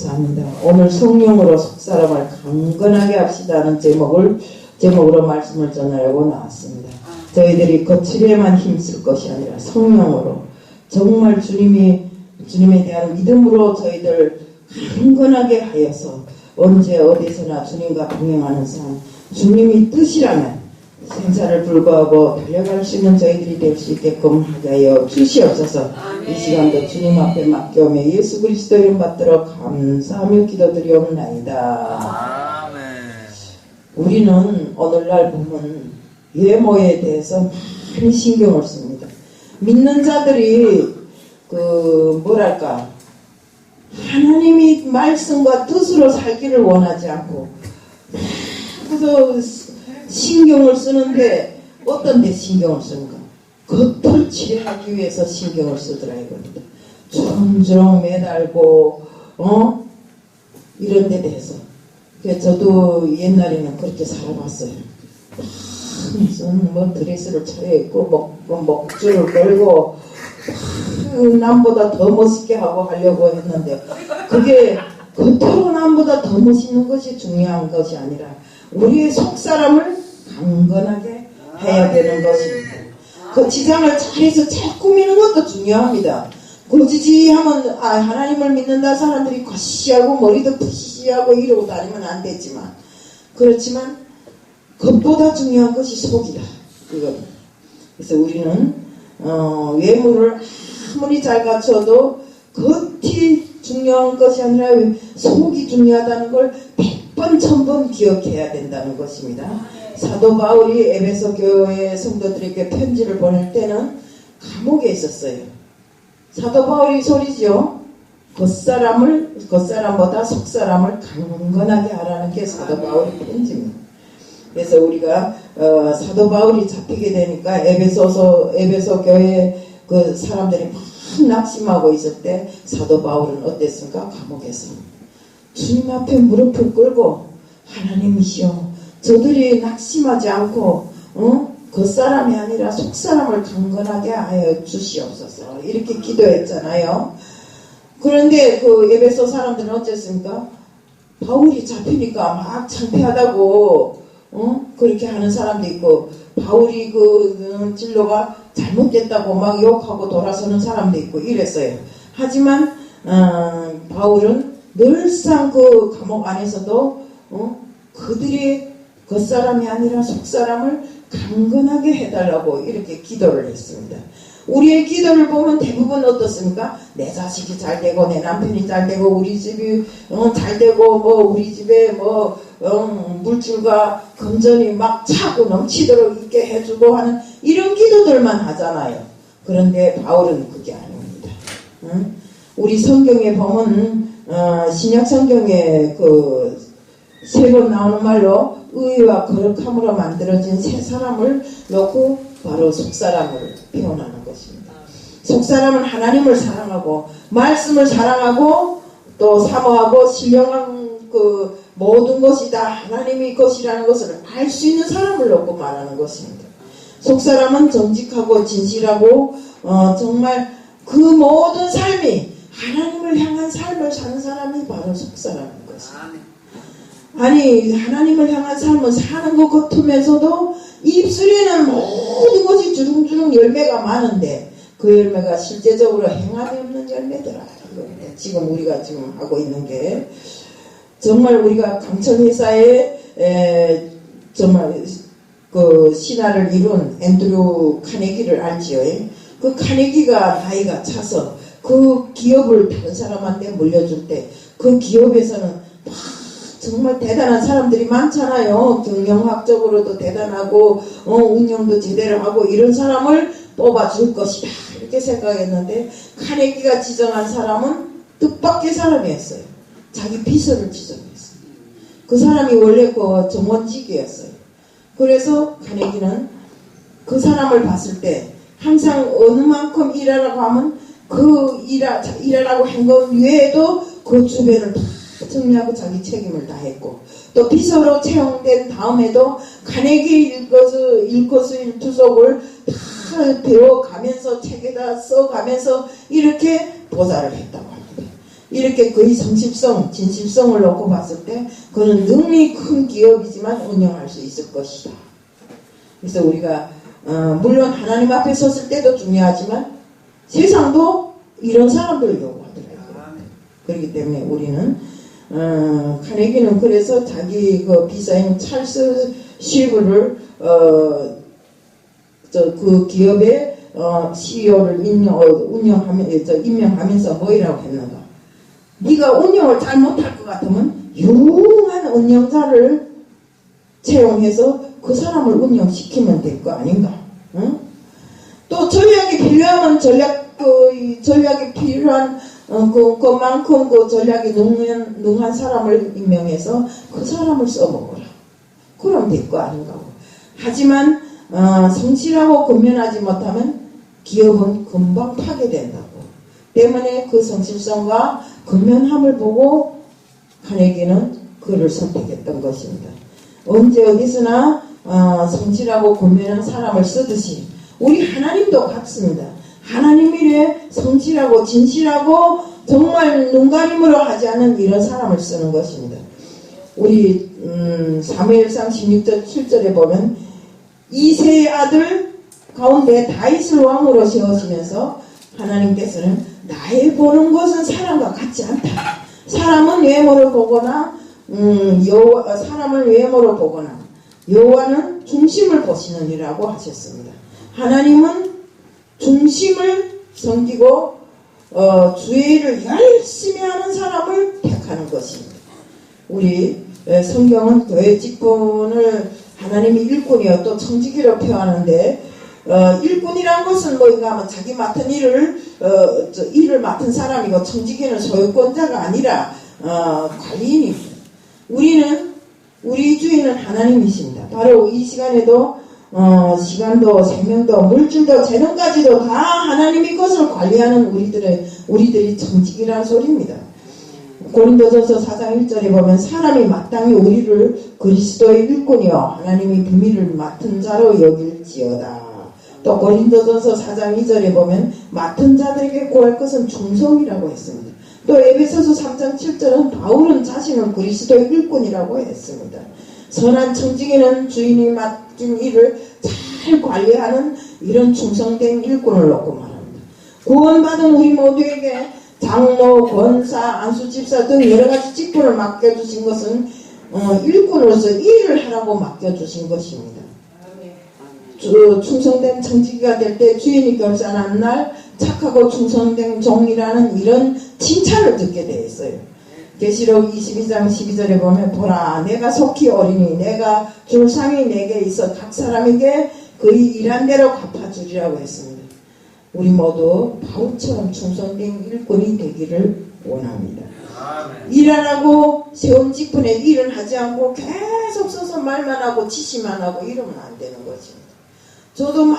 감사합니다. 오늘 성령으로 속사람을 강건하게 합시다는 제목으로 말씀을 전하려고 나왔습니다. 저희들이 거칠에만 힘쓸 것이 아니라 성령으로 정말 주님에 대한 믿음으로 저희들 강건하게 하여서 언제 어디서나 주님과 동행하는 삶, 주님이 뜻이라면 생사를 불구하고 달려갈 수 있는 저희들이 될 수 있게끔 하여 주시옵소서. 이 시간도 주님 앞에 맡겨오며 예수 그리스도 이름 받들어 감사하며 기도드리옵나이다. 아멘. 우리는 오늘날 보면 외모에 대해서 많이 신경을 씁니다. 믿는 자들이 하나님이 말씀과 뜻으로 살기를 원하지 않고 그래서 신경을 쓰는데 어떤 데 신경을 쓰는가? 겉을 칠하기 위해서 신경을 쓰더라 이겁니다. 주렁주렁 매달고 이런 데 대해서. 그래서 저도 옛날에는 그렇게 살아봤어요. 무슨 드레스를 차려입고 목줄을 걸고 남보다 더 멋있게 하려고 했는데 그게 겉으로 남보다 더 멋있는 것이 중요한 것이 아니라 우리의 속사람을 강건하게 해야 되는 것입니다. 그 지장을 잘해서 잘 꾸미는 것도 중요합니다. 고지지하면 하나님을 믿는다 사람들이 거시하고 머리도 푸시하고 이러고 다니면 안 되지만 그렇지만 겉보다 중요한 것이 속이다. 그래서 우리는 외모를 아무리 잘 갖춰도 겉이 중요한 것이 아니라 속이 중요하다는 걸 100번 1000번 기억해야 된다는 것입니다. 사도 바울이 에베소 교회 성도들에게 편지를 보낼 때는 감옥에 있었어요. 사도 바울이 소리죠. 겉사람보다 속사람을 강건하게 하라는 게 사도 바울의 편지입니다. 그래서 우리가 사도 바울이 잡히게 되니까 에베소 교회 그 사람들이 막 낙심하고 있을 때 사도 바울은 어땠습니까? 감옥에서 주님 앞에 무릎을 꿇고 하나님이시여 저들이 낙심하지 않고 겉사람이 아니라 속사람을 강건하게 하여 주시옵소서 이렇게 기도했잖아요. 그런데 그 에베소 사람들은 어쨌습니까? 바울이 잡히니까 막 창피하다고 그렇게 하는 사람도 있고 바울이 그 진로가 잘못됐다고 막 욕하고 돌아서는 사람도 있고 이랬어요. 하지만 바울은 늘상 그 감옥 안에서도 그들이 겉사람이 아니라 속사람을 강건하게 해달라고 이렇게 기도를 했습니다. 우리의 기도를 보면 대부분 어떻습니까? 내 자식이 잘 되고 내 남편이 잘 되고 우리 집이 잘 되고 우리 집에 물줄과 금전이 막 차고 넘치도록 있게 해주고 하는 이런 기도들만 하잖아요. 그런데 바울은 그게 아닙니다. 우리 성경에 보면 신약 성경에 그 3번 나오는 말로 의와 거룩함으로 만들어진 새 사람을 놓고 바로 속사람을 표현하는 것입니다. 속사람은 하나님을 사랑하고 말씀을 사랑하고 또 사모하고 신령한 그 모든 것이 다 하나님의 것이라는 것을 알 수 있는 사람을 놓고 말하는 것입니다. 속사람은 정직하고 진실하고 정말 그 모든 삶이 하나님을 향한 삶을 사는 사람이 바로 속사람인 것입니다. 아니 하나님을 향한 삶을 사는 것 같으면서도 입술에는 모든 것이 주렁주렁 열매가 많은데 그 열매가 실제적으로 행함이 없는 열매더라. 지금 우리가 하고 있는 게 정말 우리가 강철회사에 정말 그 신화를 이룬 앤드류 카네기를 알지요. 그 카네기가 나이가 차서 그 기업을 다른 사람한테 물려줄 때 그 기업에서는 정말 대단한 사람들이 많잖아요. 경영학적으로도 대단하고 운영도 제대로 하고 이런 사람을 뽑아줄 것이다 이렇게 생각했는데 카네기가 지정한 사람은 뜻밖의 사람이었어요. 자기 비서를 지정했어요. 그 사람이 원래 그 정원직이었어요. 그래서 카네기는 그 사람을 봤을 때 항상 어느 만큼 일하라고 하면 그 일하라고 한 것 외에도 그 주변을 다 정리하고 자기 책임을 다했고 또 비서로 채용된 다음에도 카네기 일거수일투족을 다 배워가면서 책에다 써가면서 이렇게 보좌를 했다고 합니다. 이렇게 거의 성실성, 진실성을 놓고 봤을 때 그는 능히 큰 기업이지만 운영할 수 있을 것이다. 그래서 우리가 물론 하나님 앞에 섰을 때도 중요하지만 세상도 이런 사람들을 요구하더라고요. 그렇기 때문에 우리는 카네기는 그래서 자기 그 비서인 찰스 쉬브를 그 기업의 CEO를 임명하면서 뭐이라고 했는가? 네가 운영을 잘 못할 것 같으면 유능한 운영자를 채용해서 그 사람을 운영시키면 될 거 아닌가? 응? 또 전략이 필요하면 전략이 필요한 그만큼 그 전략이 능한 사람을 임명해서 그 사람을 써먹어라. 그럼 될 거 아닌가? 하지만 성실하고 근면하지 못하면 기업은 금방 파괴된다고. 때문에 그 성실성과 근면함을 보고 카네기는 그를 선택했던 것입니다. 언제 어디서나 성실하고 근면한 사람을 쓰듯이 우리 하나님도 같습니다. 하나님 일에 성실하고 진실하고 정말 눈가림으로 하지 않는 이런 사람을 쓰는 것입니다. 우리 사무엘상 16절 7절에 보면 이새의 아들 가운데 다윗을 왕으로 세우시면서 하나님께서는 나의 보는 것은 사람과 같지 않다. 사람은 외모를 보거나 사람을 외모로 보거나 여호와는 중심을 보시느니라고 하셨습니다. 하나님은 중심을 섬기고 주의 일을 열심히 하는 사람을 택하는 것입니다. 우리 성경은 교회 직분을 하나님이 일꾼이요 또 청지기로 표하는데 일꾼이란 것은 뭐인가 하면 자기 맡은 일을 맡은 사람이고 청지기는 소유권자가 아니라 관리인입니다. 우리 주인은 하나님이십니다. 바로 이 시간에도 시간도 생명도 물질도 재능까지도 다 하나님이 것을 관리하는 우리들이 청지기라는 소리입니다. 고린도전서 4장 1절에 보면 사람이 마땅히 우리를 그리스도의 일꾼이요 하나님이 비밀을 맡은 자로 여길지어다. 또 고린도전서 4장 2절에 보면 맡은 자들에게 구할 것은 충성이라고 했습니다. 또 에베소서 3장 7절은 바울은 자신을 그리스도의 일꾼이라고 했습니다. 선한 청지기는 주인이 맡긴 일을 잘 관리하는 이런 충성된 일꾼을 놓고 말합니다. 구원받은 우리 모두에게 장로, 권사, 안수집사 등 여러가지 직분을 맡겨주신 것은 일꾼으로서 일을 하라고 맡겨주신 것입니다. 충성된 청지기가 될 때 주인이 결산한 날 착하고 충성된 종이라는 이런 칭찬을 듣게 되어 있어요. 계시록 22장 12절에 보면 보라 내가 속히 오리니 내가 줄 상이 내게 있어 각 사람에게 그의 일한 대로 갚아주리라고 했습니다. 우리 모두 바울처럼 충성된 일꾼이 되기를 원합니다. 일하라고 세운 직분에 일을 하지 않고 계속 써서 말만 하고 지시만 하고 이러면 안 되는 것입니다. 저도 막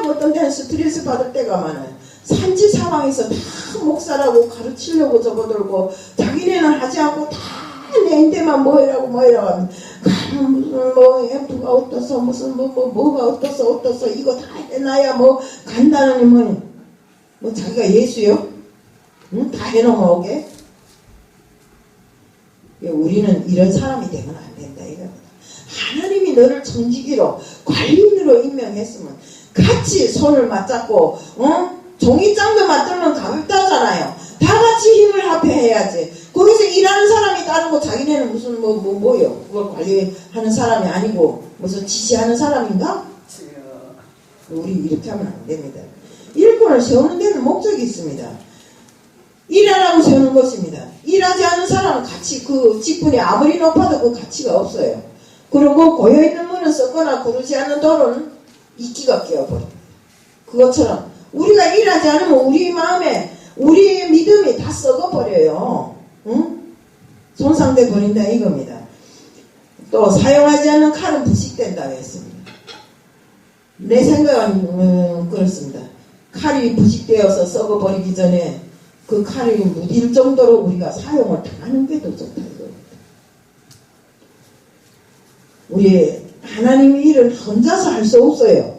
어떤 데는 스트레스 받을 때가 많아요. 산지 상황에서 다 목사라고 가르치려고 접어들고 자기네는 하지 않고 다 내인데만 뭐이라고 하면 가면 무슨 뭐 F가 어떠서 무슨 뭐가 어떠서 이거 다 해놔야 뭐 간다느니 뭐 자기가 예수요? 응? 다 해놓으면 오게? 우리는 이런 사람이 되면 안 된다 이겁니다. 하나님이 너를 청지기로 관리인으로 임명했으면 같이 손을 맞잡고 종이장도 맞들면 가볍다잖아요. 다 같이 힘을 합해야지. 거기서 일하는 사람이 따르고 자기네는 무슨 뭐요? 그걸 관리하는 사람이 아니고 무슨 지시하는 사람인가? 우리 이렇게 하면 안 됩니다. 일꾼을 세우는 데는 목적이 있습니다. 일하라고 세우는 것입니다. 일하지 않는 사람은 같이 그 직분이 아무리 높아도 그 가치가 없어요. 그리고 고여있는 문은 썩거나 구르지 않는 돌은 이끼가 끼어버립니다. 그것처럼 우리가 일하지 않으면 우리 마음에 우리의 믿음이 다 썩어버려요. 응? 손상돼 버린다 이겁니다. 또 사용하지 않는 칼은 부식된다고 했습니다. 내 생각은 그렇습니다. 칼이 부식되어서 썩어버리기 전에 그 칼이 무딜 정도로 우리가 사용을 당하는 게 더 좋다 이겁니다. 우리 하나님 일을 혼자서 할 수 없어요.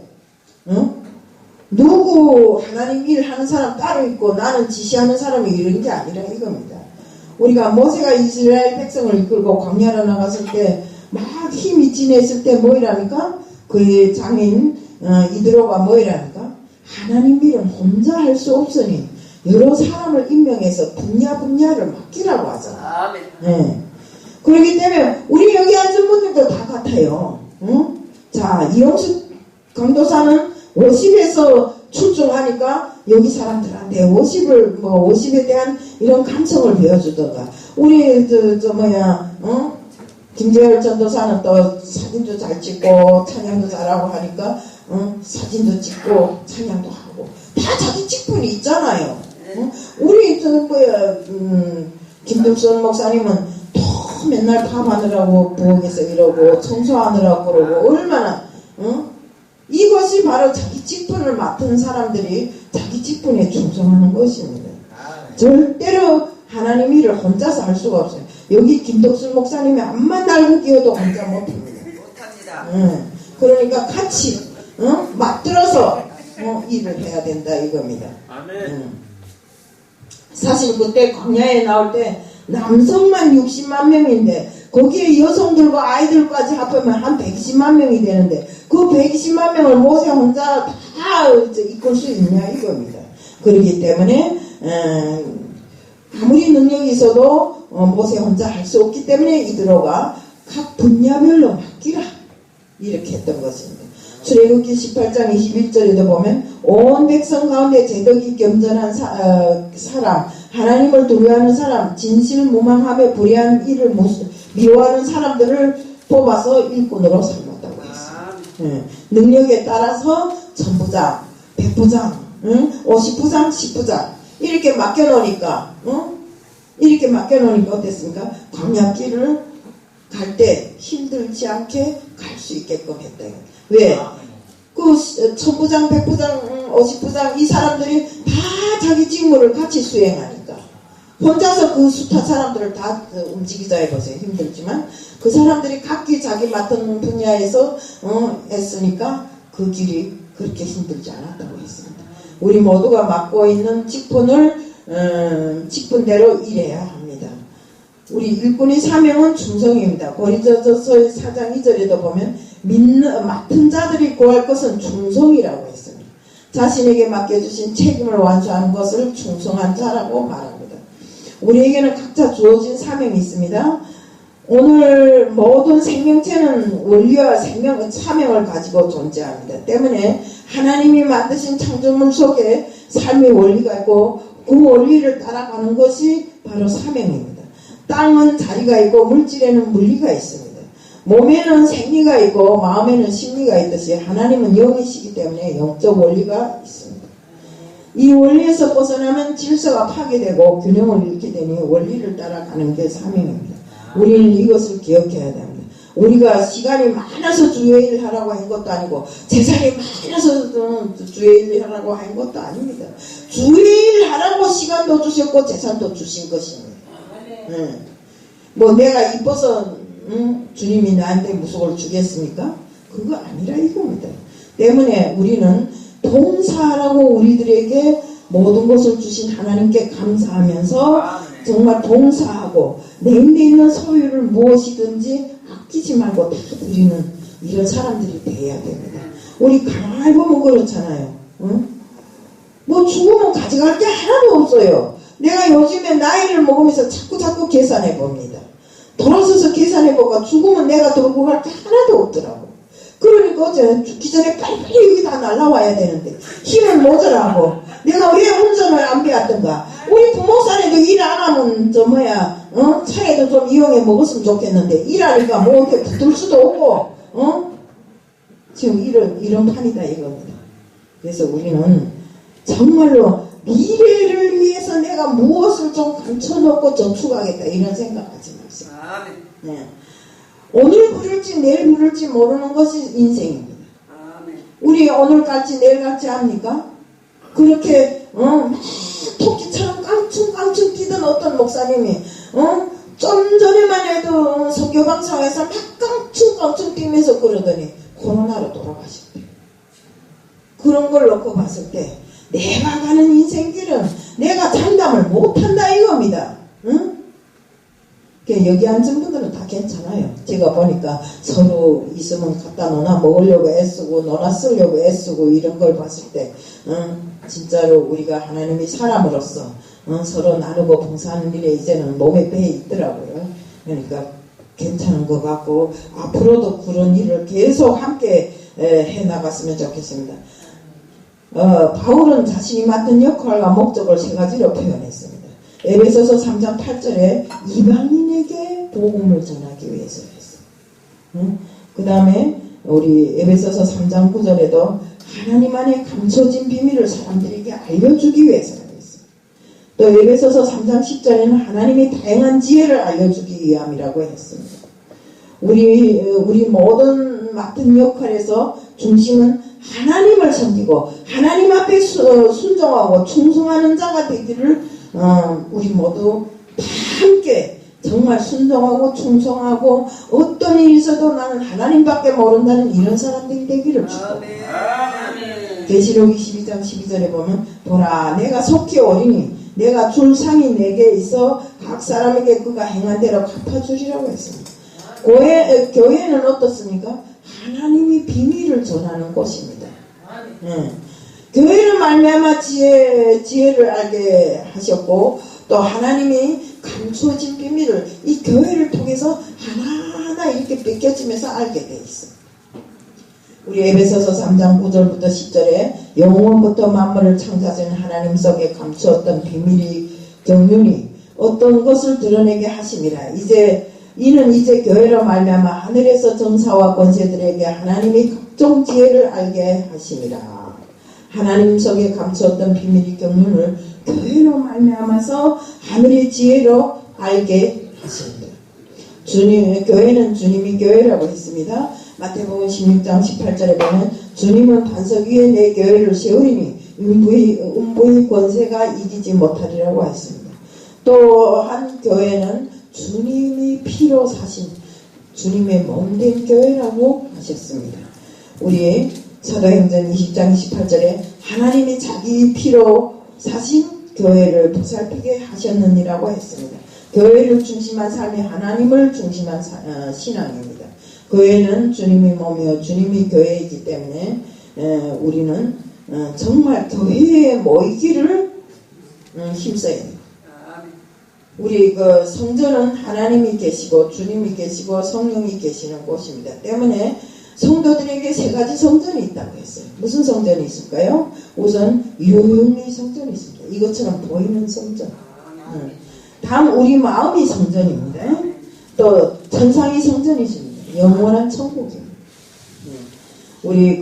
응? 누구 하나님 일 하는 사람 따로 있고 나는 지시하는 사람이 이런 게 아니라 이겁니다. 우리가 모세가 이스라엘 백성을 이끌고 광야로 나갔을 때 막 힘이 진했을 때 뭐이랍니까? 그의 장인 이드로가 뭐이랍니까? 하나님 일은 혼자 할 수 없으니 여러 사람을 임명해서 분야를 맡기라고 하잖아. 아멘. 네. 그렇기 때문에 우리 여기 앉은 분들도 다 같아요. 응? 자, 이영수 강도사는 50에서 출중하니까 여기 사람들한테 50에 대한 이런 감성을 배워주던가. 우리 김재열 전도사는 또 사진도 잘 찍고 찬양도 잘하고 하니까 사진도 찍고 찬양도 하고 다 자기 직분이 있잖아요. 우리 김덕선 목사님은 또 맨날 탑하느라고 부엌에서 이러고 청소하느라고 그러고 얼마나 이것이 바로 자기 직분을 맡은 사람들이 자기 직분에 충성하는 것입니다. 절대로 하나님 일을 혼자서 할 수가 없어요. 여기 김덕순 목사님이 암만 날고 기어도 혼자 못합니다. 그러니까 같이 맞들어서 일을 해야 된다 이겁니다. 사실 그때 광야에 나올 때 남성만 60만 명인데 거기에 여성들과 아이들까지 합하면 한 120만 명이 되는데 그 120만 명을 모세 혼자 다 이끌 수 있냐 이겁니다. 그렇기 때문에 아무리 능력이 있어도 모세 혼자 할 수 없기 때문에 이드로가 각 분야별로 맡기라 이렇게 했던 것입니다. 출애굽기 18장 21절에도 보면 온 백성 가운데 제덕이 겸손한 사람, 하나님을 두려워하는 사람, 진실무망하며 불의한 일을 미워하는 사람들을 뽑아서 일꾼으로 삼았다고 했습니다. 능력에 따라서 천부장, 백부장, 50부장, 10부장 이렇게 맡겨놓으니까 어땠습니까? 광야길을 갈 때 힘들지 않게 갈 수 있게끔 했다. 왜? 그 천부장, 백부장, 50부장 이 사람들이 다 자기 직무를 같이 수행하니까 혼자서 그 숱한 사람들을 다 움직이자 해보세요. 힘들지만 그 사람들이 각기 자기 맡은 분야에서 했으니까 그 길이 그렇게 힘들지 않았다고 했습니다. 우리 모두가 맡고 있는 직분대로 일해야 합니다. 우리 일꾼의 사명은 충성입니다. 고린도전서 4장 2절에도 보면 맡은 자들이 구할 것은 충성이라고 했습니다. 자신에게 맡겨주신 책임을 완수하는 것을 충성한 자라고 말합니다. 우리에게는 각자 주어진 사명이 있습니다. 오늘 모든 생명체는 원리와 사명을 가지고 존재합니다. 때문에 하나님이 만드신 창조물 속에 삶의 원리가 있고 그 원리를 따라가는 것이 바로 사명입니다. 땅은 자리가 있고 물질에는 물리가 있습니다. 몸에는 생리가 있고 마음에는 심리가 있듯이 하나님은 영이시기 때문에 영적 원리가 있습니다. 이 원리에서 벗어나면 질서가 파괴되고 균형을 잃게 되니 원리를 따라가는 게 사명입니다. 우리는 이것을 기억해야 됩니다. 우리가 시간이 많아서 주의를 하라고 한 것도 아니고 재산이 많아서 주의를 하라고 한 것도 아닙니다. 주의를 하라고 시간도 주셨고 재산도 주신 것입니다. 뭐 내가 이뻐서 주님이 나한테 무속을 주겠습니까? 그거 아니라 이겁니다. 때문에 우리는 봉사하라고 우리들에게 모든 것을 주신 하나님께 감사하면서 정말 봉사하고 내 인데 있는 소유를 무엇이든지 아끼지 말고 다 드리는 이런 사람들이 돼야 됩니다. 우리 가만히 보면 그렇잖아요. 뭐 죽으면 가져갈 게 하나도 없어요. 내가 요즘에 나이를 먹으면서 자꾸 계산해 봅니다. 돌아서서 계산해 보고 죽으면 내가 들고 갈 게 하나도 없더라고. 그러니까 어제 죽기 전에 빨리빨리 여기 다 날라와야 되는데 힘을 모자라고 내가 왜 운전을 안 배웠던가. 우리 부모산에도 일 안 하면 차에도 좀 이용해 먹었으면 좋겠는데 일하니까 뭐 이렇게 붙을 수도 없고 지금 이런 판이다 이겁니다. 그래서 우리는 정말로 미래를 위해서 내가 무엇을 좀 감춰놓고 저축하겠다 이런 생각하지 마세요. 네. 오늘 부를지 내일 부를지 모르는 것이 인생입니다. 우리 오늘 갈지 내일 갈지 합니까? 그렇게 토끼처럼 깡충깡충 뛰던 어떤 목사님이 좀 전에만 해도 선교방송에서 막 깡충깡충 뛰면서 그러더니 코로나로 돌아가셨대요. 그런 걸 놓고 봤을 때 내가 가는 인생길은 내가 장담을 못한다 이겁니다. 여기 앉은 분들은 다 괜찮아요. 제가 보니까 서로 있으면 갖다 놓아 먹으려고 애쓰고 놓아 쓰려고 애쓰고 이런 걸 봤을 때 진짜로 우리가 하나님이 사람으로서 서로 나누고 봉사하는 일에 이제는 몸에 배에 있더라고요. 그러니까 괜찮은 것 같고 앞으로도 그런 일을 계속 함께 해나갔으면 좋겠습니다. 바울은 자신이 맡은 역할과 목적을 세 가지로 표현했습니다. 에베소서 3장 8절에 이방인에게 복음을 전하기 위해서 했어요. 그 다음에 우리 에베소서 3장 9절에도 하나님 안에 감춰진 비밀을 사람들에게 알려주기 위해서라고 했어요. 또 에베소서 3장 10절에는 하나님의 다양한 지혜를 알려주기 위함이라고 했습니다. 우리 모든 맡은 역할에서 중심은 하나님을 섬기고 하나님 앞에 순종하고 충성하는 자가 되기를 우리 모두 다 함께 정말 순종하고 충성하고 어떤 일이 있어도 나는 하나님밖에 모른다는 이런 사람들이 되기를 축복합니다. 계시록 22장 12절에 보면 보라 내가 속히 오리니 내가 줄 상이 내게 있어 각 사람에게 그가 행한 대로 갚아주리라고 했습니다. 교회는 어떻습니까? 하나님이 비밀을 전하는 곳입니다. 교회를 말미암아 지혜를 알게 하셨고 또 하나님이 감춰진 비밀을 이 교회를 통해서 하나하나 이렇게 벗겨지면서 알게 돼 있어요. 우리 에베소서 3장 9절부터 10절에 영원부터 만물을 창조하신 하나님 속에 감추었던 비밀이 경륜이 어떤 것을 드러내게 하심이라. 이는 이제 교회로 말미암아 하늘에서 정사와 권세들에게 하나님의 각종 지혜를 알게 하심이라. 하나님 속에 감추었던 비밀의 경륜을 교회로 말미암아서 하늘의 지혜로 알게 하십니다. 교회는 주님이 교회라고 했습니다. 마태복음 16장 18절에 보면 주님은 반석 위에 내 교회를 세우리니 음부의 권세가 이기지 못하리라고 했습니다. 또한 교회는 주님이 피로 사신 주님의 몸된 교회라고 하셨습니다. 우리 사도행전 20장 28절에 하나님이 자기 피로 사신 교회를 보살피게 하셨느니라고 했습니다. 교회를 중심한 삶이 하나님을 중심한 신앙입니다. 교회는 주님이 몸이요 주님이 교회이기 때문에 우리는 정말 교회에 모이기를 힘써야 됩니다. 우리 그 성전은 하나님이 계시고 주님이 계시고 성령이 계시는 곳입니다. 때문에 성도들에게 세 가지 성전이 있다고 했어요. 무슨 성전이 있을까요? 우선 유흥의 성전이 있습니다. 이것처럼 보이는 성전. 다음 우리 마음이 성전입니다. 또 천상의 성전이 있습니다. 영원한 천국입니다. 우리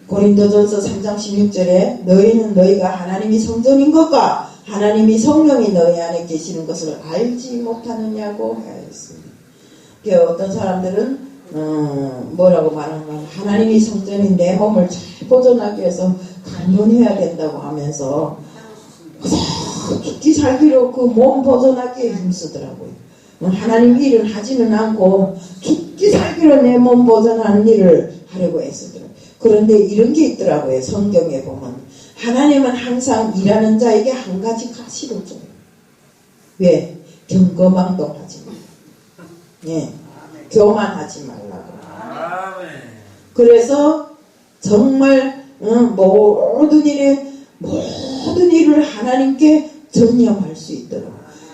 고린도전서 3장 16절에 너희는 너희가 하나님이 성전인 것과 하나님이 성령이 너희 안에 계시는 것을 알지 못하느냐고 하였습니다. 어떤 사람들은 뭐라고 말하면 하나님이 성전인 내 몸을 잘 보존하기 위해서 간문해야 된다고 하면서 죽기 살기로 그 몸 보존하기에 힘쓰더라고요. 하나님 일은 하지는 않고 죽기 살기로 내 몸 보존하는 일을 하려고 애쓰더라고요. 그런데 이런 게 있더라고요. 성경에 보면 하나님은 항상 일하는 자에게 한 가지 가시를 줘요. 왜? 경거망동하지 마. 예. 교만하지 말라고. 그래서 정말 모든 일을 하나님께 전념할 수 있도록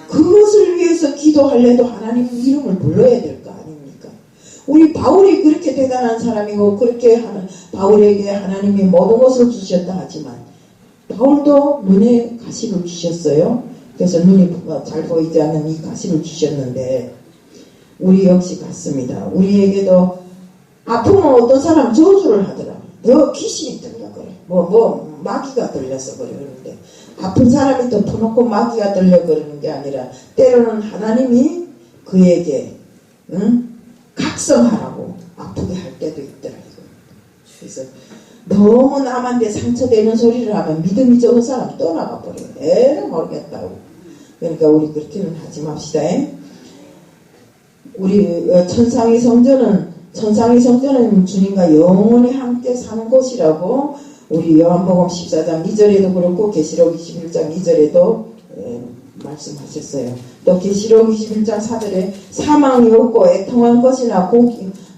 그것을 위해서 기도하려도 하나님 이름을 불러야 될 거 아닙니까? 우리 바울이 그렇게 대단한 사람이고 그렇게 바울에게 하나님이 모든 것을 주셨다 하지만 바울도 눈에 가시를 주셨어요. 그래서 눈이 잘 보이지 않는 이 가시를 주셨는데 우리 역시 같습니다. 우리에게도 아프면 어떤 사람 저주를 하더라. 너 귀신이 들려 그래. 마귀가 들려서 그래. 그러는데 아픈 사람이 또 터놓고 마귀가 들려 그러는 게 아니라 때로는 하나님이 그에게 각성하라고 아프게 할 때도 있더라. 그래서 너무 남한테 상처되는 소리를 하면 믿음이 적은 사람 떠나가 버려요. 에라 모르겠다고. 그러니까 우리 그렇게는 하지 맙시다. 우리 천상의 성전은 주님과 영원히 함께 사는 곳이라고 우리 요한복음 14장 2절에도 그렇고 계시록 21장 2절에도 말씀하셨어요. 또 계시록 21장 4절에 사망이 없고 애통한 것이나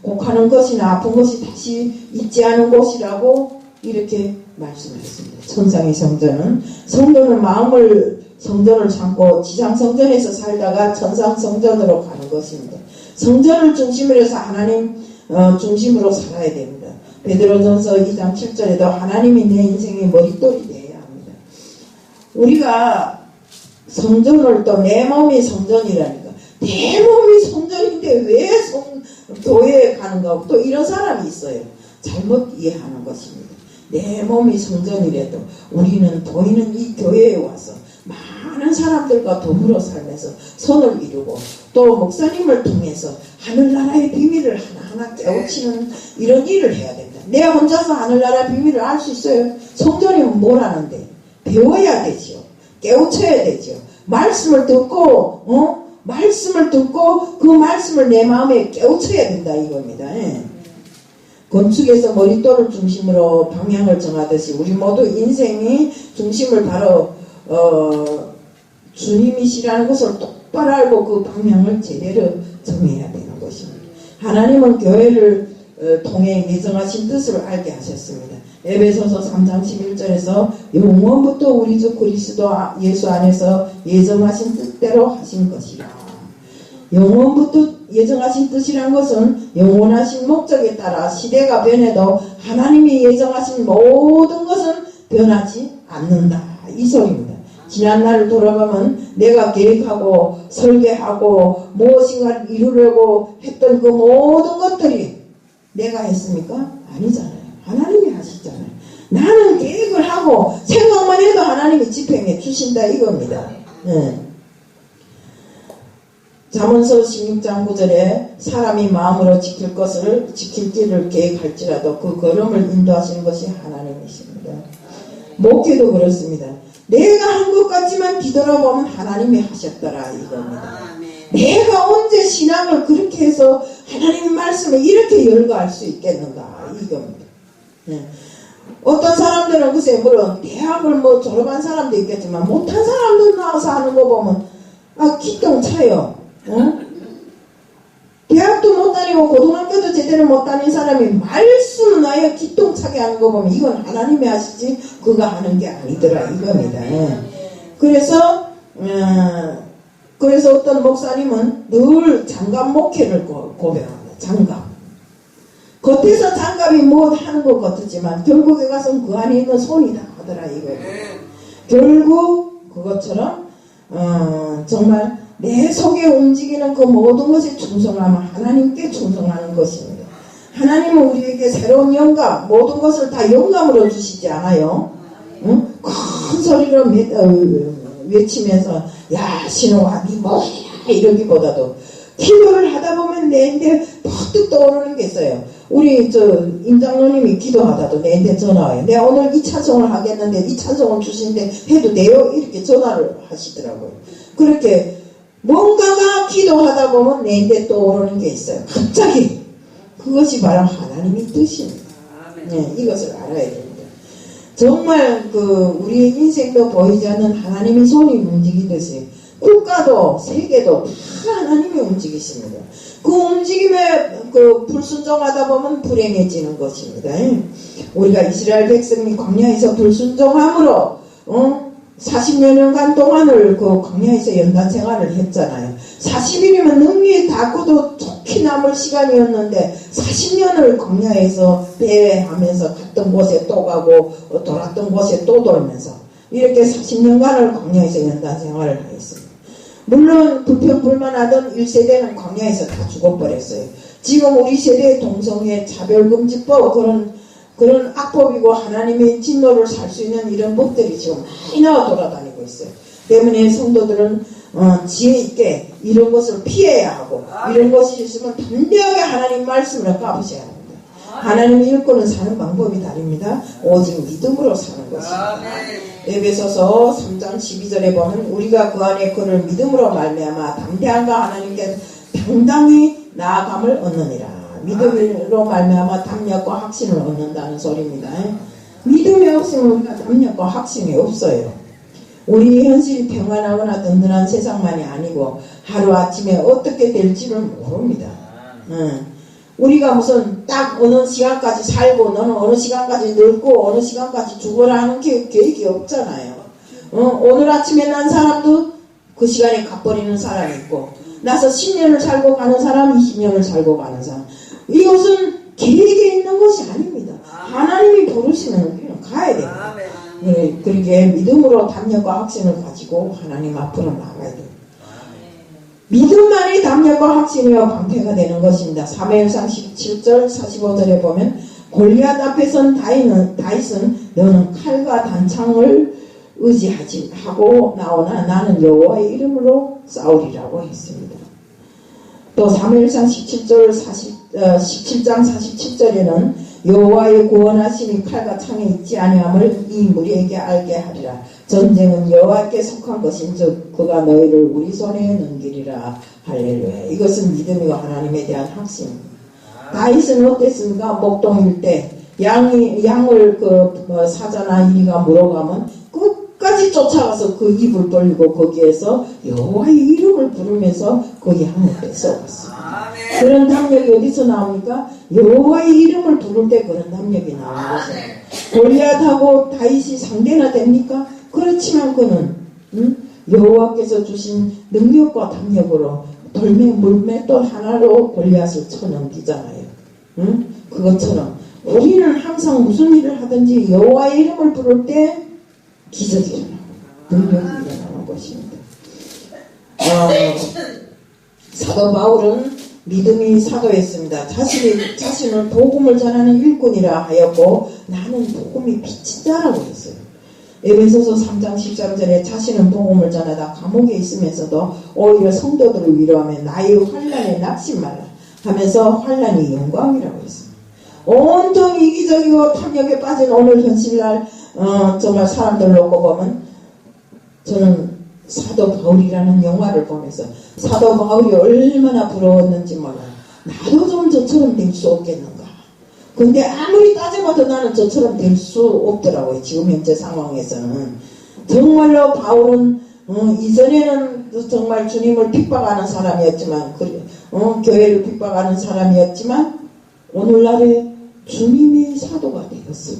곡하는 것이나 아픈 것이 다시 있지 않은 곳이라고 이렇게 말씀하셨습니다. 천상의 성전은 성도는 성전을 참고 지상 성전에서 살다가 천상 성전으로 가는 것입니다. 성전을 중심으로 해서 하나님 중심으로 살아야 됩니다. 베드로전서 2장 7절에도 하나님이 내 인생의 머릿돌이 되어야 합니다. 우리가 성전을 또 내 몸이 성전이라니까. 내 몸이 성전인데 왜 교회에 가는가? 또 이런 사람이 있어요. 잘못 이해하는 것입니다. 내 몸이 성전이라도 우리는 보이는 이 교회에 와서 많은 사람들과 더불어 살면서 손을 이루고 또 목사님을 통해서 하늘나라의 비밀을 하나하나 깨우치는 이런 일을 해야 된다. 내가 혼자서 하늘나라의 비밀을 알 수 있어요? 성전이면 뭘 아는데? 배워야 되죠. 깨우쳐야 되죠. 말씀을 듣고 그 말씀을 내 마음에 깨우쳐야 된다 이겁니다. 예. 건축에서 머릿돌을 중심으로 방향을 정하듯이 우리 모두 인생의 중심을 바로 주님이시라는 것을 똑바로 알고 그 방향을 제대로 정해야 되는 것입니다. 하나님은 교회를 통해 예정하신 뜻을 알게 하셨습니다. 에베소서 3장 11절에서 영원부터 우리 주 그리스도 예수 안에서 예정하신 뜻대로 하신 것이라. 영원부터 예정하신 뜻이란 것은 영원하신 목적에 따라 시대가 변해도 하나님이 예정하신 모든 것은 변하지 않는다. 이 소리입니다. 지난날을 돌아보면 내가 계획하고 설계하고 무엇인가 이루려고 했던 그 모든 것들이 내가 했습니까? 아니잖아요. 하나님이 하시잖아요. 나는 계획을 하고 생각만 해도 하나님이 집행해 주신다 이겁니다. 네. 잠언서 16장 9절에 사람이 마음으로 지킬 길을 계획할지라도 그 걸음을 인도하시는 것이 하나님이십니다. 목회도 그렇습니다. 내가 한 것 같지만 뒤돌아보면 하나님이 하셨더라 이겁니다. 내가 언제 신앙을 그렇게 해서 하나님의 말씀을 이렇게 열거할 수 있겠는가 이겁니다. 네. 어떤 사람들은 글쎄 물론 대학을 졸업한 사람도 있겠지만 못한 사람들 나와서 하는 거 보면 기똥 차요. 대학도 못 다니고 고등학교도 제대로 못 다닌 사람이 말씀은 아예 기똥차게 하는 거 보면 이건 하나님이 하시지 그가 하는 게 아니더라 이겁니다. 그래서 어떤 목사님은 늘 장갑 목회를 고백합니다. 장갑. 겉에서 장갑이 뭐 하는 것 같았지만 결국에 가서는 그 안에 있는 손이다 하더라 이거예요. 결국 그것처럼 정말 내 속에 움직이는 그 모든 것에 충성하면 하나님께 충성하는 것입니다. 하나님은 우리에게 새로운 영감, 모든 것을 다 영감으로 주시지 않아요. 응? 큰 소리로 외치면서 야 신호가 니 뭐야 이러기보다도 기도를 하다 보면 내한테 퍼뜩 떠오르는 게 있어요. 우리 임장로님이 기도하다도 내한테 전화 와요. 내가 오늘 이 찬송을 하겠는데 이 찬송을 주시는데 해도 돼요? 이렇게 전화를 하시더라고요. 그렇게 뭔가가 기도하다 보면 내한테 떠오르는 게 있어요. 갑자기 그것이 바로 하나님의 뜻입니다. 네, 이것을 알아야 됩니다. 정말 우리의 인생도 보이지 않는 하나님의 손이 움직이듯이 국가도 세계도 다 하나님이 움직이십니다. 그 움직임에 불순종하다 보면 불행해지는 것입니다. 우리가 이스라엘 백성이 광야에서 불순종함으로 40여 년간 동안을 광야에서 연단 생활을 했잖아요. 40일이면 능히 닿고도 좋게 남을 시간이었는데 40년을 광야에서 배회하면서 갔던 곳에 또 가고 돌았던 곳에 또 돌면서 이렇게 40년간을 광야에서 연단 생활을 하였습니다. 물론 불평불만하던 1세대는 광야에서 다 죽어버렸어요. 지금 우리 세대의 동성애 차별금지법 그런 악법이고 하나님의 진노를 살 수 있는 이런 법들이 지금 많이 나와 돌아다니고 있어요. 때문에 성도들은 지혜 있게 이런 것을 피해야 하고 이런 것이 있으면 담대하게 하나님 말씀을 까부셔야 합니다. 하나님의 일꾼은 사는 방법이 다릅니다. 오직 믿음으로 사는 것입니다. 에베소서 3장 12절에 보면 우리가 그 안에 그를 믿음으로 말미암아 담대함과 하나님께 당당히 나아감을 얻느니라. 믿음으로 말미암아 담력과 확신을 얻는다는 소리입니다. 믿음이 없으면 우리가 담력과 확신이 없어요. 우리 현실이 평안하거나 든든한 세상만이 아니고 하루아침에 어떻게 될지를 모릅니다. 우리가 무슨 딱 어느 시간까지 살고 너는 어느 시간까지 늙고 어느 시간까지 죽어라 하는 계획이 없잖아요. 오늘 아침에 난 사람도 그 시간에 가버리는 사람이 있고 나서 10년을 살고 가는 사람, 20년을 살고 가는 사람. 이것은 계획에 있는 것이 아닙니다. 하나님이 부르시면 우리는 가야 됩니다. 그렇게 믿음으로 담력과 확신을 가지고 하나님 앞으로 나가야 돼요. 믿음만이 담력과 확신이와 방패가 되는 것입니다. 사무엘상 17절 45절에 보면 골리앗 앞에 선 다윗은 너는 칼과 단창을 의지하지 하고 나오나 나는 여호와의 이름으로 싸우리라고 했습니다. 또 사무엘상 17장 47절에는 여호와의 구원하심이 칼과 창에 있지 아니함을 이 무리에게 알게 하리라. 전쟁은 여호와께 속한 것인즉 그가 너희를 우리 손에 넘기리라. 할렐루야. 이것은 믿음이고 하나님에 대한 확신입니다. 다윗은 어땠습니까? 목동일 때 양을 사자나 이리가 물어가면 끝까지 쫓아가서 그 입을 벌리고 거기에서 여호와의 이름을 부르면서 그 양을 뺏어갔어요. 그런 담력이 어디서 나옵니까? 여호와의 이름을 부를 때 그런 담력이 나오는 것입니다. 골리앗하고 다윗이 상대나 됩니까? 그렇지만 그는 여호와께서 주신 능력과 담력으로 돌매 물맷돌 하나로 골리앗을 쳐넘기잖아요. 그것처럼 우리는 항상 무슨 일을 하든지 여호와의 이름을 부를 때 기적이 일어나고 능력이 일어나는 것입니다. 사도 바울은 믿음이 사도였습니다. 자신을 복음을 전하는 일꾼이라 하였고 나는 복음이 빛이다라고 했어요. 에베소서 3장 13절에 자신은 복음을 전하다 감옥에 있으면서도 오히려 성도들을 위로하며 나의 환난에 낙심 말라 하면서 환난이 영광이라고 했습니다. 온통 이기적이고 탐욕에 빠진 오늘 현실날 정말 사람들 놓고 보면 저는 사도 바울이라는 영화를 보면서 사도 바울이 얼마나 부러웠는지 몰라요. 나도 좀 저처럼 될 수 없겠는가. 근데 아무리 따져봐도 나는 저처럼 될 수 없더라고요. 지금 현재 상황에서는. 정말로 바울은 이전에는 정말 주님을 핍박하는 사람이었지만 교회를 핍박하는 사람이었지만 오늘날에 주님의 사도가 되었어요.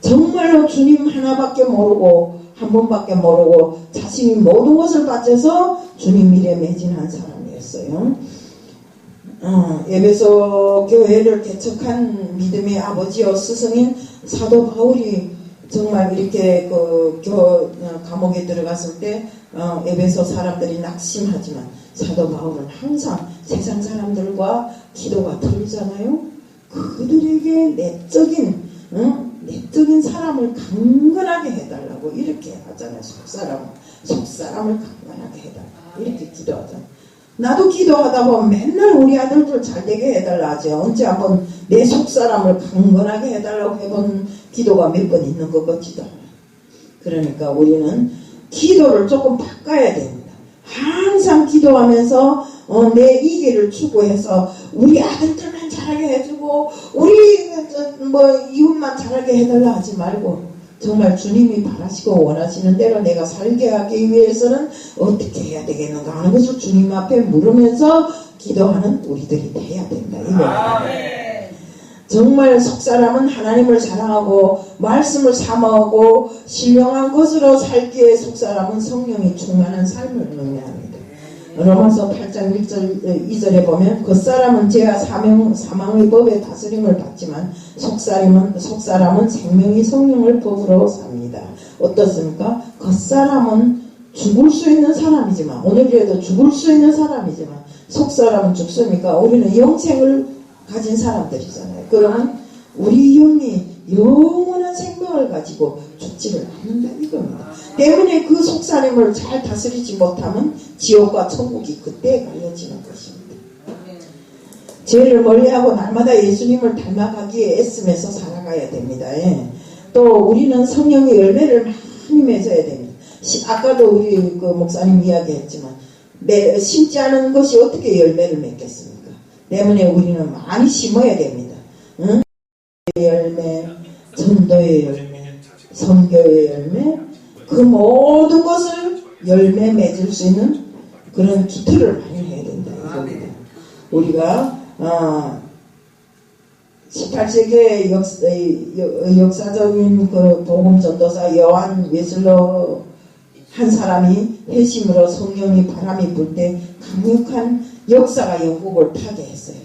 정말로 주님 하나밖에 모르고 한 분밖에 모르고 자신이 모든 것을 바쳐서 주님 일에 매진한 사람이었어요. 에베소 교회를 개척한 믿음의 아버지요 스승인 사도 바울이 정말 이렇게 감옥에 들어갔을 때 에베소 사람들이 낙심하지만 사도 바울은 항상 세상 사람들과 기도가 틀리잖아요. 그들에게 내적인 사람을 강건하게 해달라고 이렇게 하잖아요. 속사람을 강건하게 해달라 이렇게 기도하잖아요. 나도 기도하다 보면 맨날 우리 아들들 잘되게 해달라 하지 언제 한번 내 속사람을 강건하게 해달라고 해본 기도가 몇 번 있는 것 같지도 않아요. 그러니까 우리는 기도를 조금 바꿔야 됩니다. 항상 기도하면서 내 이기를 추구해서 우리 아들들만 잘하게 해주고 우리 이웃만 잘하게 해달라 하지 말고 정말 주님이 바라시고 원하시는 대로 내가 살게 하기 위해서는 어떻게 해야 되겠는가 하는 것을 주님 앞에 물으면서 기도하는 우리들이 돼야 된다. 이거예요. 정말 속사람은 하나님을 사랑하고 말씀을 사모하고 신령한 것으로 살기에 속사람은 성령이 충만한 삶을 의미합니다. 로마서 8장 2절에 보면 겉사람은 죄와 사망의 법의 다스림을 받지만 속사람은 생명의 성령을 법으로 삽니다. 어떻습니까? 겉사람은 죽을 수 있는 사람이지만 오늘이라도 죽을 수 있는 사람이지만 속사람은 죽습니까? 우리는 영생을 가진 사람들이잖아요. 그러면 우리 영이 영원한 생명을 가지고 죽지를 않는다 이겁니다. 때문에 그 속사람을 잘 다스리지 못하면 지옥과 천국이 그때 갈려지는 것입니다. 죄를 멀리하고 날마다 예수님을 닮아가기에 애쓰면서 살아가야 됩니다. 또 우리는 성령의 열매를 많이 맺어야 됩니다. 아까도 우리 목사님 이야기했지만 심지 않은 것이 어떻게 열매를 맺겠습니까? 때문에 우리는 많이 심어야 됩니다. 열매, 전도의 열매, 선교의 열매, 그 모든 것을 열매 맺을 수 있는 그런 기틀을 마련해야 된다 이겁니다. 우리가 18세기의 역사적인 그 복음 전도사 요한 웨슬러 한 사람이 회심으로 성령이 바람이 불 때 강력한 역사가 영국을 파괴했어요.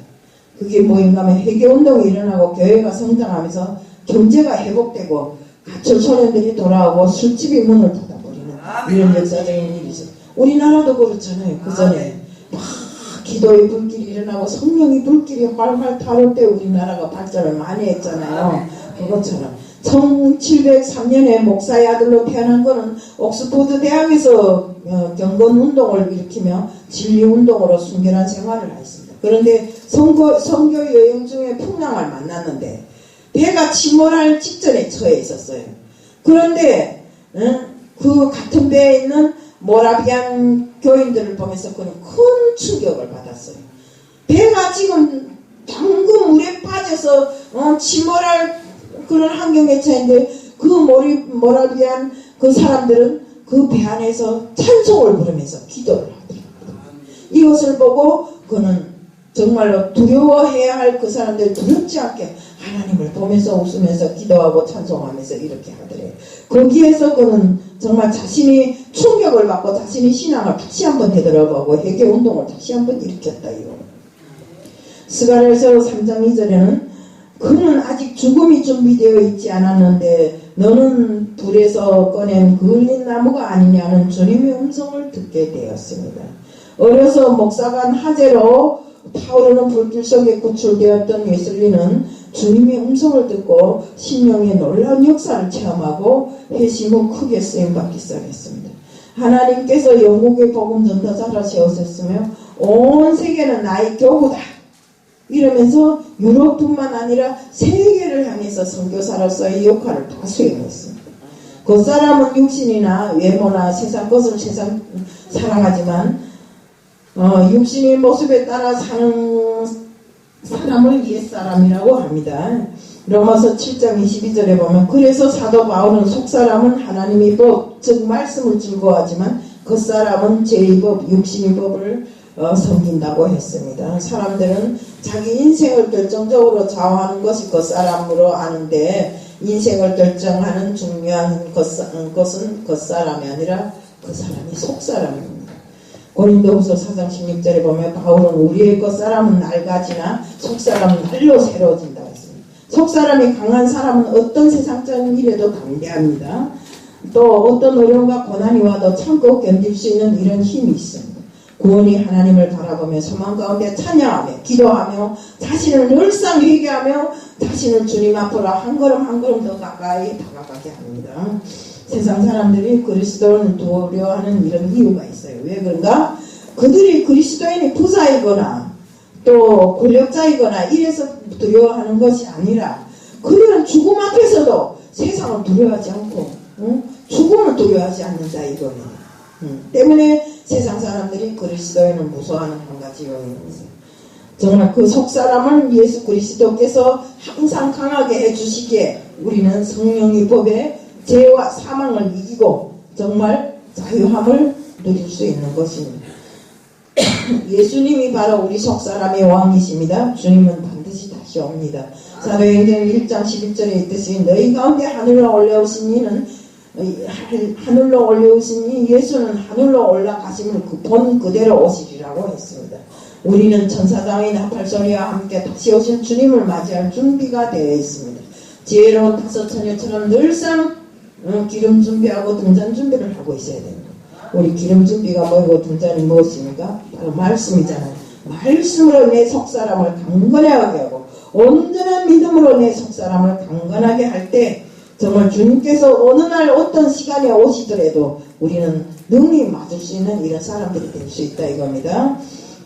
그게 뭐인가 하면 회개운동이 일어나고 교회가 성장하면서 경제가 회복되고 가출 소년들이 돌아오고 술집이 문을 닫아버리는 이런 역사적인 일이죠. 우리나라도 그렇잖아요. 그 전에 막 기도의 불길이 일어나고 성령의 불길이 활활 타올 때 우리나라가 발전을 많이 했잖아요. 그것처럼 1703년에 목사의 아들로 태어난 것은 옥스포드 대학에서 경건운동을 일으키며 진리운동으로 순결한 생활을 했습니다. 그런데 선교 여행 중에 풍랑을 만났는데 배가 침몰할 직전에 처해 있었어요. 그런데 그 같은 배에 있는 모라비안 교인들을 보면서 그는 큰 충격을 받았어요. 배가 지금 방금 물에 빠져서 침몰할 그런 환경에 처했는데 그 모라비안 그 사람들은 그 배 안에서 찬송을 부르면서 기도를 하더라고요. 이것을 보고 그는 정말로 두려워해야 할 그 사람들 두렵지 않게 하나님을 보면서 웃으면서 기도하고 찬송하면서 이렇게 하더래요. 거기에서 그는 정말 자신이 충격을 받고 자신이 신앙을 다시 한번 되돌아보고 회개운동을 다시 한번 일으켰다 이거. 스가랴서 3장 2절에는 그는 아직 죽음이 준비되어 있지 않았는데 너는 불에서 꺼낸 그을린 나무가 아니냐는 주님의 음성을 듣게 되었습니다. 어려서 목사관 하재로 타오르는 불길 속에 구출되었던 웨슬리는 주님의 음성을 듣고 신령의 놀라운 역사를 체험하고 회심 후 크게 쓰임받기 시작했습니다. 하나님께서 영국의 복음 전도자로 세우셨으며 온 세계는 나의 교구다 이러면서 유럽뿐만 아니라 세계를 향해서 선교사로서의 역할을 다 수행했습니다. 그 사람은 육신이나 외모나 세상 것을 세상 사랑하지만 육신의 모습에 따라 사는 사람을 옛사람이라고 합니다. 로마서 7장 22절에 보면 그래서 사도 바울은 속사람은 하나님의 법 즉 말씀을 즐거워하지만 겉사람은 죄의 법 육신의 법을 섬긴다고 했습니다. 사람들은 자기 인생을 결정적으로 좌우하는 것이 겉사람으로 아는데 인생을 결정하는 중요한 것은 겉사람이 아니라 그 사람이 속사람입니다. 고린도후서 4장 16절에 보면 바울은 우리의 겉사람은 낡아지나 속사람은 날로 새로워진다고 했습니다. 속사람이 강한 사람은 어떤 세상적인 일에도 담대합니다. 또 어떤 어려움과 고난이 와도 참고 견딜 수 있는 이런 힘이 있습니다. 구원이 하나님을 바라보며 소망 가운데 찬양하며 기도하며 자신을 늘상 회개하며 자신을 주님 앞으로 한 걸음 한 걸음 더 가까이 다가가게 합니다. 세상 사람들이 그리스도를 두려워하는 이런 이유가 있어요. 왜 그런가? 그들이 그리스도인이 부자이거나 또 권력자이거나 이래서 두려워하는 것이 아니라 그들은 죽음 앞에서도 세상을 두려워하지 않고 죽음을 두려워하지 않는다 이거예요. 때문에 세상 사람들이 그리스도인을 무서워하는 한 가지 요인입니다. 정말 그 속사람을 예수 그리스도께서 항상 강하게 해주시기에 우리는 성령의 법에 죄와 사망을 이기고 정말 자유함을 누릴 수 있는 것입니다. 예수님이 바로 우리 속사람의 왕이십니다. 주님은 반드시 다시 옵니다. 사도행전 1장 11절에 있듯이 너희 가운데 하늘로 올라오신 이는 하늘로 올라오신 이 예수는 하늘로 올라가심을 본 그대로 오시리라고 했습니다. 우리는 천사장의 나팔소리와 함께 다시 오신 주님을 맞이할 준비가 되어 있습니다. 지혜로운 다섯 처녀처럼 늘상 기름 준비하고 등잔 준비를 하고 있어야 됩니다. 우리 기름 준비가 뭐고 등잔이 무엇입니까? 바로 말씀이잖아요. 말씀으로 내 속사람을 강건하게 하고 온전한 믿음으로 내 속사람을 강건하게 할 때 정말 주님께서 어느 날 어떤 시간에 오시더라도 우리는 능히 맞을 수 있는 이런 사람들이 될 수 있다 이겁니다.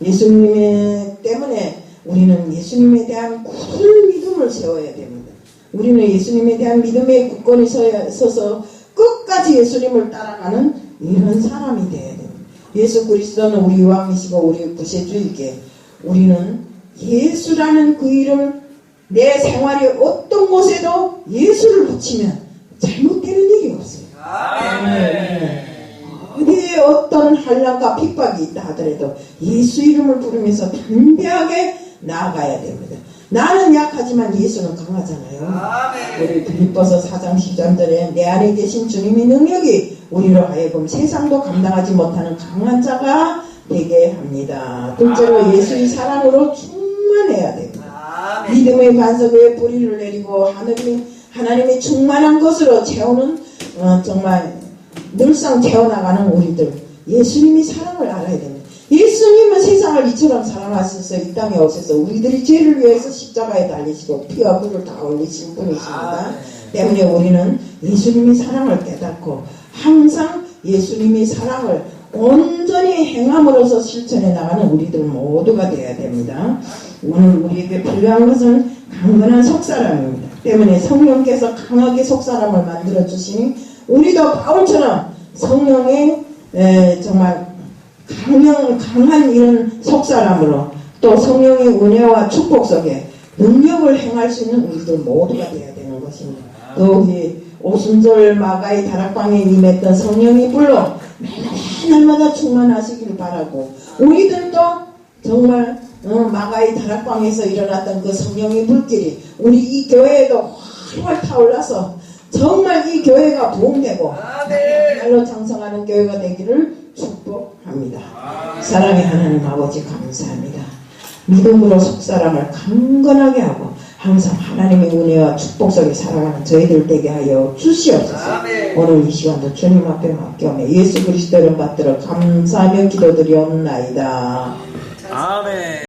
예수님 때문에 우리는 예수님에 대한 굳은 믿음을 세워야 됩니다. 우리는 예수님에 대한 믿음의 굳건히 서서 끝까지 예수님을 따라가는 이런 사람이 되어야 됩니다. 예수 그리스도는 우리 왕이시고 우리 구세주이기에 우리는 예수라는 그 이름 내 생활이 어떤 곳에도 예수를 붙이면 잘못되는 일이 없어요. 어디에 어떤 환난과 핍박이 있다 하더라도 예수 이름을 부르면서 담대하게 나아가야 됩니다. 나는 약하지만 예수는 강하잖아요. 우리 빌립보서 4장 13절에 내 안에 계신 주님의 능력이 우리로 하여금 세상도 감당하지 못하는 강한 자가 되게 합니다. 둘째로 예수의 사랑으로 충만해야 됩니다. 믿음의 반석 위에 뿌리를 내리고 하나님의 충만한 것으로 채우는 정말 늘상 채워나가는 우리들, 예수님이 사랑을 알아야 됩니다. 예수님은 세상을 이처럼 사랑하셔서 이 땅에 오셔서 우리들이 죄를 위해서 십자가에 달리시고 피와 불을 다 흘리신 분이십니다. 때문에 우리는 예수님의 사랑을 깨닫고 항상 예수님의 사랑을 온전히 행함으로써 실천해 나가는 우리들 모두가 되어야 됩니다. 오늘 우리에게 필요한 것은 강건한 속사람입니다. 때문에 성령께서 강하게 속사람을 만들어 주시니 우리도 바울처럼 성령의 정말 강한 이런 속사람으로 또 성령의 은혜와 축복 속에 능력을 행할 수 있는 우리들 모두가 되어야 되는 것입니다. 또 오순절 마가의 다락방에 임했던 성령의 불로 날마다 충만하시기를 바라고 우리들도 정말 마가의 다락방에서 일어났던 그 성령의 불길이 우리 이 교회에도 활활 타올라서 정말 이 교회가 부흥되고 날로 장성하는 교회가 되기를 축복합니다. 사랑의 하나님 아버지 감사합니다. 믿음으로 속사람을 강건하게 하고 항상 하나님의 은혜와 축복 속에 살아가는 저희들 되게 하여 주시옵소서. 오늘 이 시간도 주님 앞에 맡겨오며 예수 그리스도 이름 받들어 감사하며 기도드리옵나이다. 아멘.